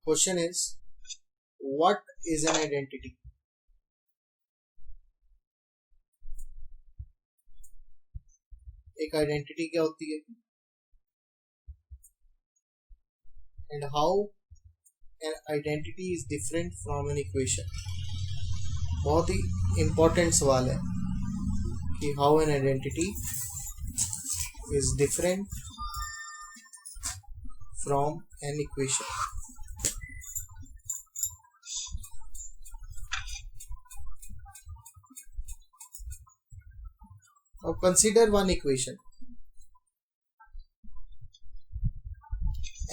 Question is, what is an identity? एक identity क्या होती है and how an identity is different from an equation? बहुत ही important सवाल है कि how an identity is different from an equation. Now consider one equation.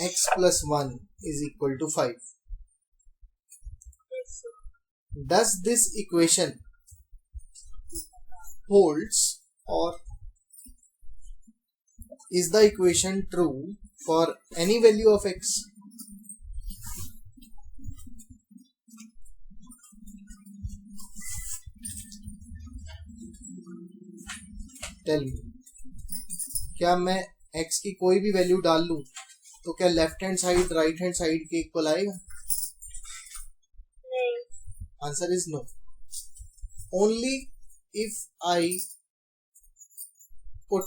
X plus 1 is equal to 5. Does this equation holds, or is the equation true for any value of x? Tell me, क्या मैं x की कोई भी value डाल लूं तो क्या left hand side right hand side के इक्वल आएगा? Answer is no. Only if I put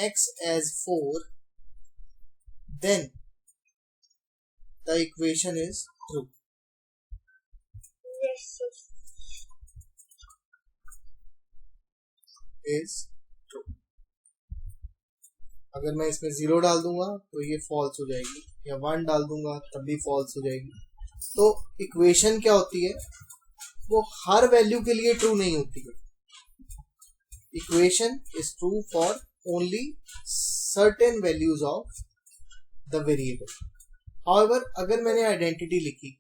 x as 4, then the equation is true. Yes, sir. Is true. अगर मैं इसमें 0 डाल दूंगा तो ये फॉल्स हो जाएगी, या 1 डाल दूंगा तब भी फॉल्स हो जाएगी. तो इक्वेशन क्या होती है, वो हर वैल्यू के लिए ट्रू नहीं होती है. Equation is true for only certain values of the variable. However अगर मैंने आइडेंटिटी लिखी,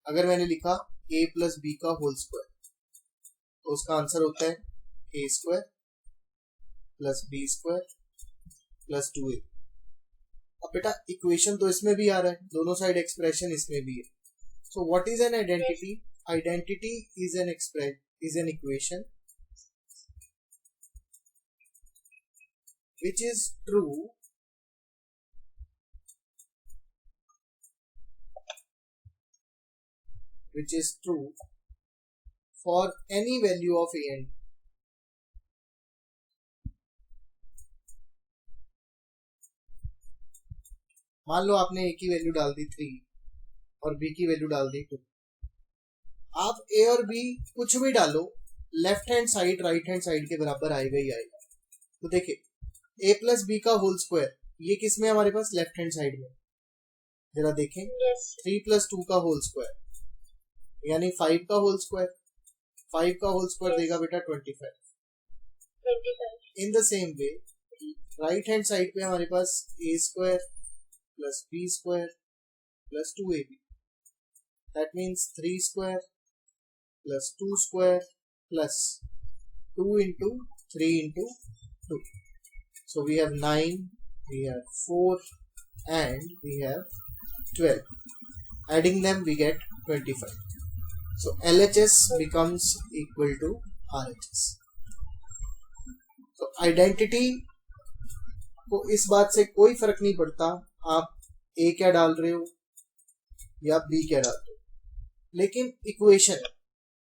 अगर मैंने लिखा a प्लस बी का होल स्क्वायर, तो उसका आंसर होता है a square plus B square plus 2a. अब बेटा इक्वेशन तो इसमें भी आ रहा है, दोनों साइड एक्सप्रेशन इसमें भी है. So what is an identity? Identity is an equation which is true for any value of a and b. मान लो आपने a की वैल्यू डाल दी 3 और b की वैल्यू डाल दी 2. आप a और b कुछ भी डालो, left hand side right hand side के बराबर आएगा ही आएगा. तो देखिए a प्लस बी का होल स्क्वायर, ये किस में हमारे पास लेफ्ट हैंड साइड में. जरा देखें, 3 प्लस 2 का होल स्क्वायर यानी 5 का होल स्क्वायर. 5 का होल स्क्वायर देगा बेटा 25. In the same way right hand side पे हमारे पास a square plus B square plus 2ab. That means 3 square plus 2 square plus 2 into 3 into 2. So we have 9, we have 4 and we have 12. Adding them we get 25. So LHS becomes equal to RHS. तो identity को इस बात से कोई फर्क नहीं पड़ता आप A क्या डाल रहे हो या B क्या डाल रहे हो, लेकिन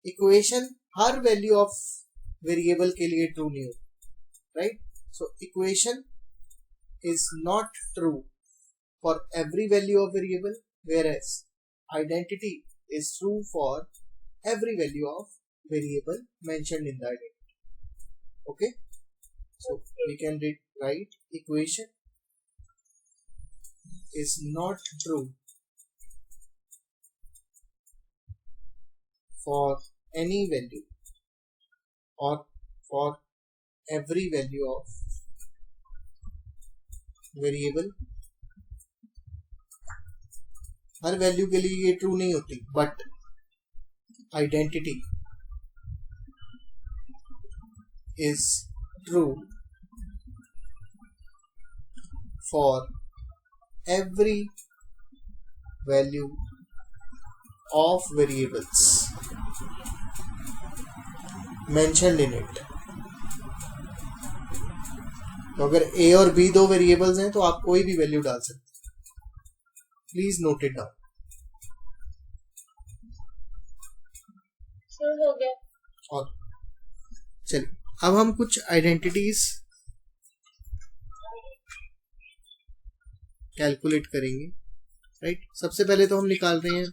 equation her value of variable के लिए ट्रू नहीं होती, right? So equation is not true for every value of variable, whereas identity is true for every value of variable mentioned in the identity. Okay, so we can write equation is not true for any value or for every value of variable. Her value के लिए ये true नहीं होती, but identity is true for every value of variables mentioned in it. तो अगर a और b दो variables हैं तो आप कोई भी वैल्यू डाल सकते हैं. Please note it down. हो गया। और चलिए अब हम कुछ आइडेंटिटीज कैलकुलेट करेंगे। राइट, सबसे पहले तो हम निकाल रहे हैं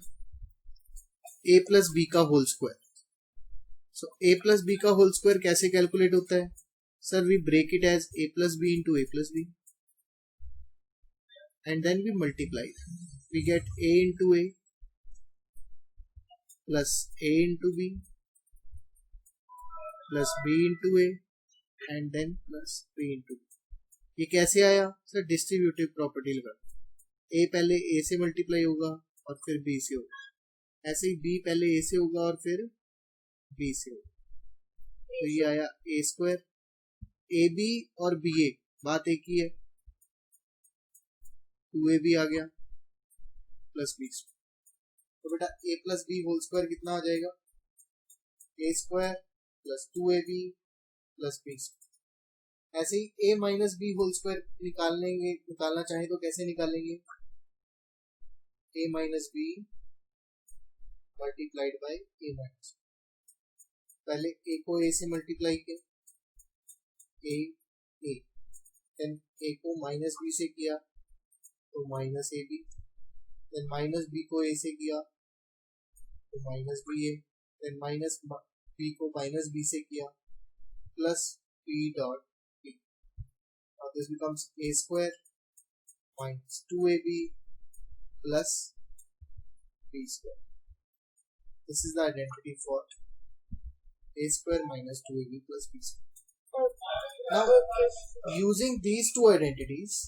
a प्लस बी का whole square. So a plus B का होल स्क्वायर कैसे कैलकुलेट होता है? Sir we break it as a plus B into a plus B and then we multiply it. We get a into a plus a into b plus b into a and then plus b into b. ये कैसे आया? Sir distributive property लगा, a पहले a से multiply होगा और फिर b से होगा, ऐसे ही b पहले a से होगा और फिर b से होगा, तो ये आया a स्क्वायर। ए बी और बी ए बात एक ही है, 2ab आ गया प्लस बी स्क्वायर। तो बेटा a plus B whole square कितना आ जाएगा? a square plus 2ab plus B square. ऐसे ही a minus B whole square निकालना चाहे तो कैसे निकालेंगे? a minus B multiplied by a minus, पहले a को a से मल्टीप्लाई किया, a देन a को माइनस बी से किया तो minus A B, then minus B को a से किया तो minus B A, then minus B को माइनस बी से किया plus b dot b। Now this becomes a square minus 2ab plus b square. This is the identity for a square minus 2ab plus b square. Now, using these two identities,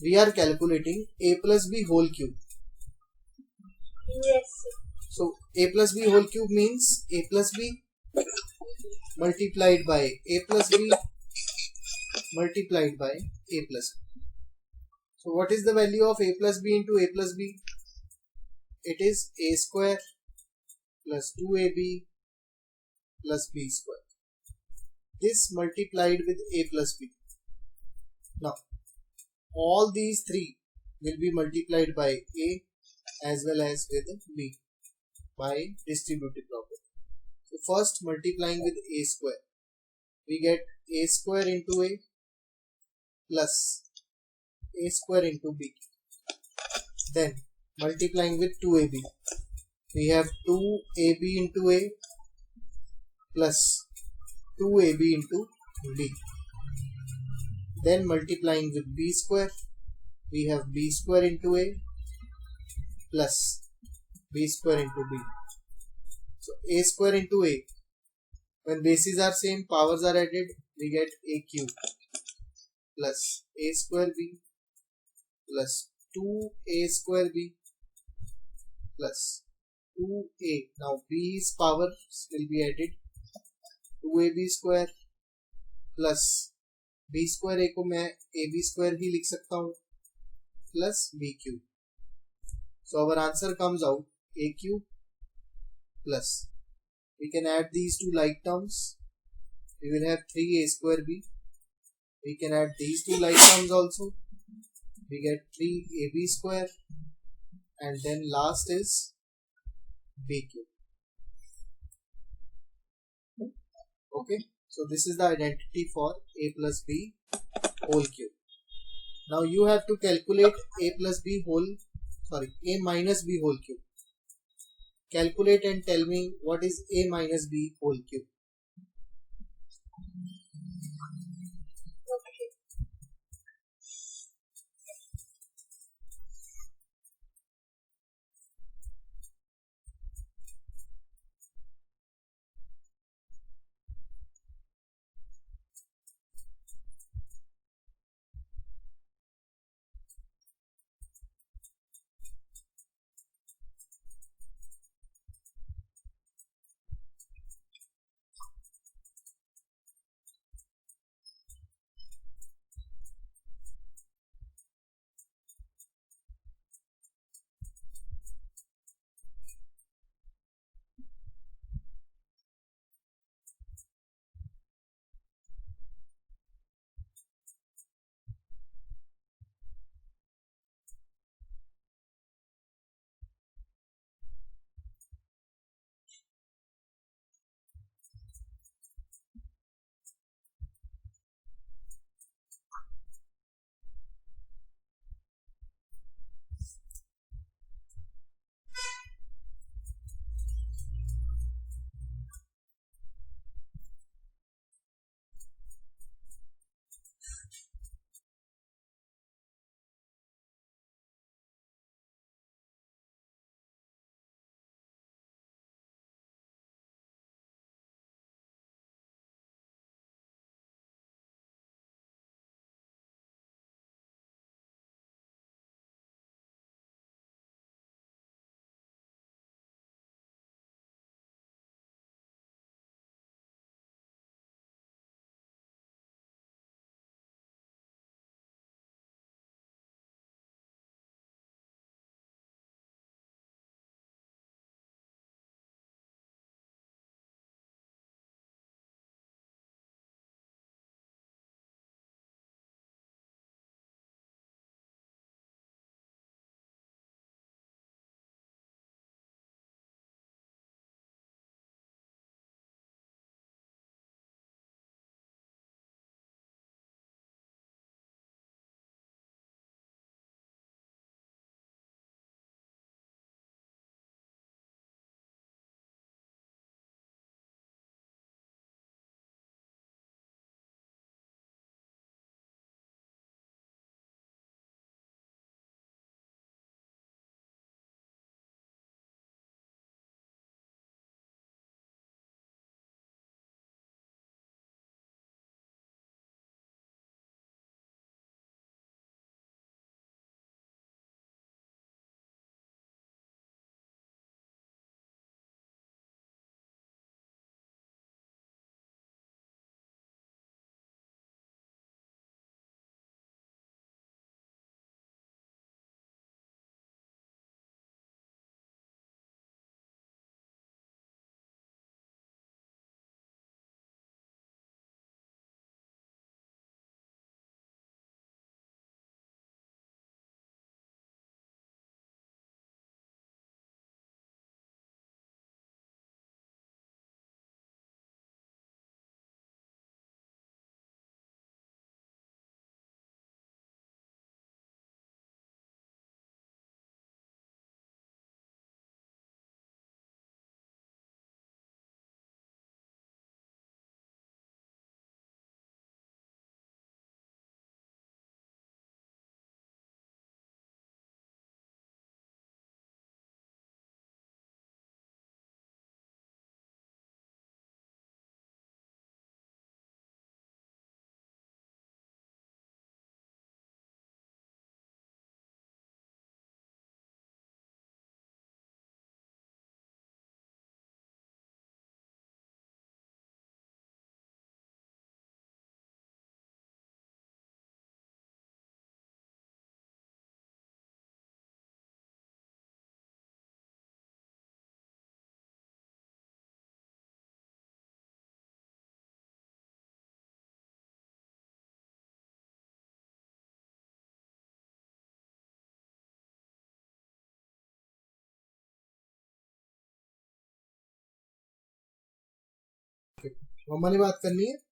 we are calculating a plus b whole cube. Yes. So, a plus b whole cube means a plus b multiplied by a plus b multiplied by a plus b. So, what is the value of a plus b into a plus b? It is a square plus 2ab plus b square. This multiplied with a plus b. Now, all these three will be multiplied by a as well as with b by distributive property. So, first multiplying with a square, we get a square into a plus a square into b. Then multiplying with 2ab, we have 2ab into a plus 2ab into b. Then multiplying with b square, we have b square into a plus b square into b. So a square into a, when bases are same, powers are added, we get a cube plus a square b plus 2a square b plus 2a. Now b's powers will be added, 2ab square plus b square, a को मैं ab square ही लिख सकता हूँ plus b cube. So our answer comes out a cube plus, we can add these two like terms, we will have 3a square b. We can add these two like terms also, we get 3ab square, and then last is b cube. Okay, so this is the identity for a plus b whole cube. Now you have to calculate a minus b whole cube. Calculate and tell me what is a minus b whole cube. मम्मा ने बात करनी है।